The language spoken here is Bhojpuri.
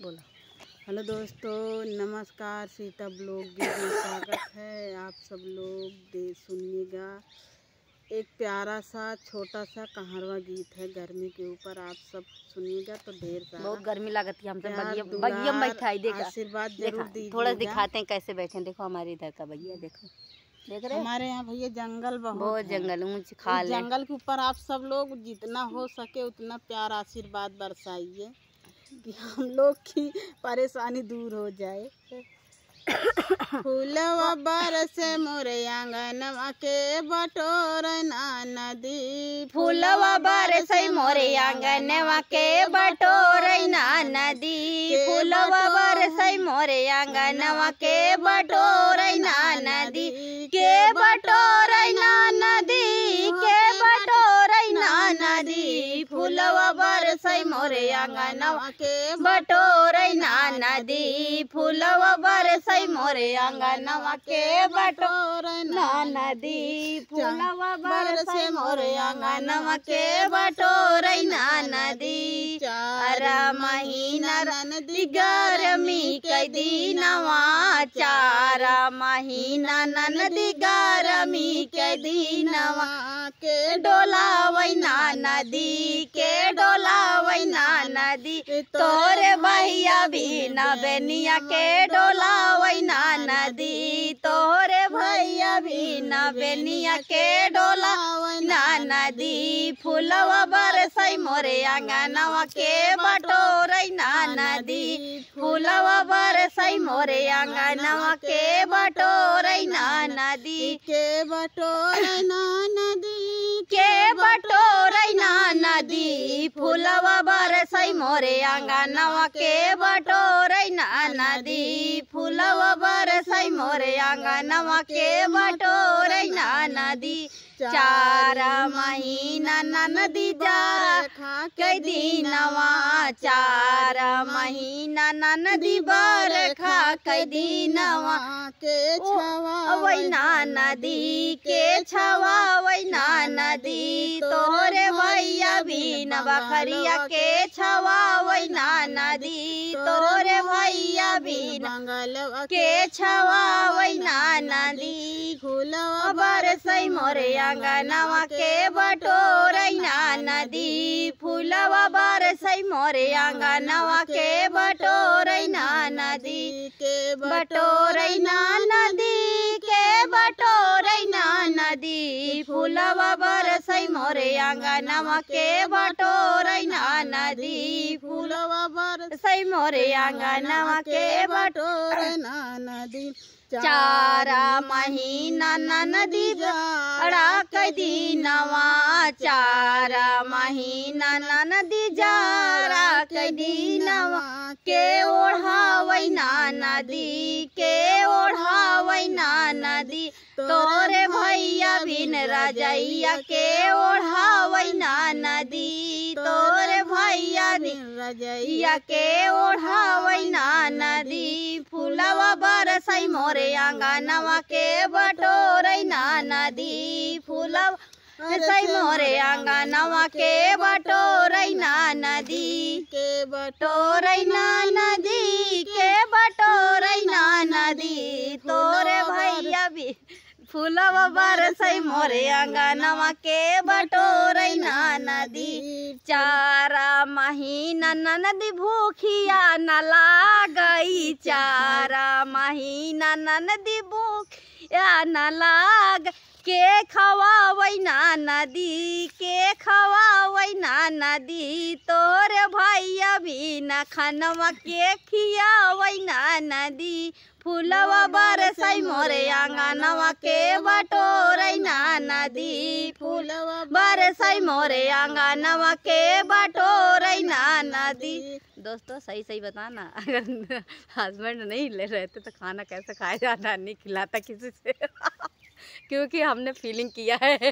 बोला। हेलो दोस्तों, नमस्कार। सीता ब्लॉग गीत में स्वागत है। आप सब लोग सुनिएगा। एक प्यारा सा छोटा सा कहारवा गीत है गर्मी के ऊपर। आप सब सुनिएगा तो ढेर सारा बहुत गर्मी लगती है। हम सब बगिया में बैठा है। देखा आशीर्वाद जरूर दीजिएगा। थोड़ा दिखाते हैं कैसे बैठे। देखो हमारे इधर का भैया, देखो देख रहे। हमारे यहाँ भैया जंगल बहुत जंगल ऊंच खाल है। जंगल के ऊपर आप सब लोग जितना हो सके उतना प्यार आशीर्वाद बरसाइए कि हम लोग की परेशानी दूर हो जाए। फूलवा बरसे मोरे आंगनवा के बटोर ना नदी। फूलवा बरसे मोरे आंगनवा के बटोर ना नदी। फूलवा बरसे मोरे आंगनवा के बटोर ना नदी। के बटोर ना नदी, के बटोर ना नदी। फूलवा बरसे मोरे आंगनवा के बटोर ना नदी। फूलवा बरसे मोरे आंगनवा के बटोर ना नदी। फूलवा बरसे मोरे आंगनवा के बटोर ना नदी। चार महीना नदी गर्मी के दिनवा। चार महीना नदी गर्मी के दिनवा। के डोलावै ना नदी, के डोलावै ना नदी। तोरे भैया भी न बेनिया के डोलावै ना नदी। तोरे भैया भी न बेनिया के डोलावै ना नदी। फूलवा बरसै मोरे आंगनवा के बटोरै ना नदी। फूलवा बरसै मोरे आंगनवा के बटोरै ना नदी। के बटोरै ना नदी, के बटोरै ना नदी। फूलवा बरसै मोरे आंगनवा के बटोरै ना नदी। फूलवा बरसै मोरे आंगनवा के बटोरै ना नदी। चार महीना नदी जा के दिनवा। चार महीना नदी बरखा के दिनवा। के छवावै ना नदी, के छवावै ना नदी। तोरे भैया भी न बखरिया के छवावै ना नदी। तोरे भैया भी बंगलवा के छवावै ना नदी। फूलवा बरसै मोरे आंगनवा के बटोरै ना नदी। फूलवा बरसै मोरे आंगनवा के बटोरै ना नदी। के बटोरै ना नदी, के बटोरै ना नदी। फूलवा बरसै मोरे आंगनवा के बटोरै ना नदी। फूलवा बरसै मोरे आंगनवा के बटोरै ना नदी। चार महीना नदी जाड़ा के दिनवा। चार महीना नदी जाड़ा के दिनवा। के ओढ़ावै ना नदी, के ओढ़ावै ना नदी। तोरे भैया बिन रजैया के ओढ़ावै ना नदी। तोरे भैया बिन रजैया के ओढ़ावै ना नदी। फूलवा बरसै मोरे आंगनवा के बटोरै ना नदी। फूलवा बरसै मोरे आंगनवा के बटोरै ना नदी। के बटोरै ना नदी, के बटोरै ना नदी। तोरे भैया भी फूलवा बरसै मोरे आंगनवा के बटोरै ना नदी। चार महीना नदी भूखिया न लागई। चार महीना नदी भूखिया न लाग। के खवावै ना नदी, के खवावै ना नदी। तोरे भैया भी न खनवा के खियावै ना नदी। फूलवा बरसै मोरे आंगनवा के बटोरै ना नदी। फूलवा बरसै मोरे आंगनवा के बटोरै ना नदी। दोस्तों सही सही बताना, अगर हस्बैंड नहीं ले रहते तो खाना कैसे खाया जाता, नहीं खिलाता किसी से क्योंकि हमने फीलिंग किया है।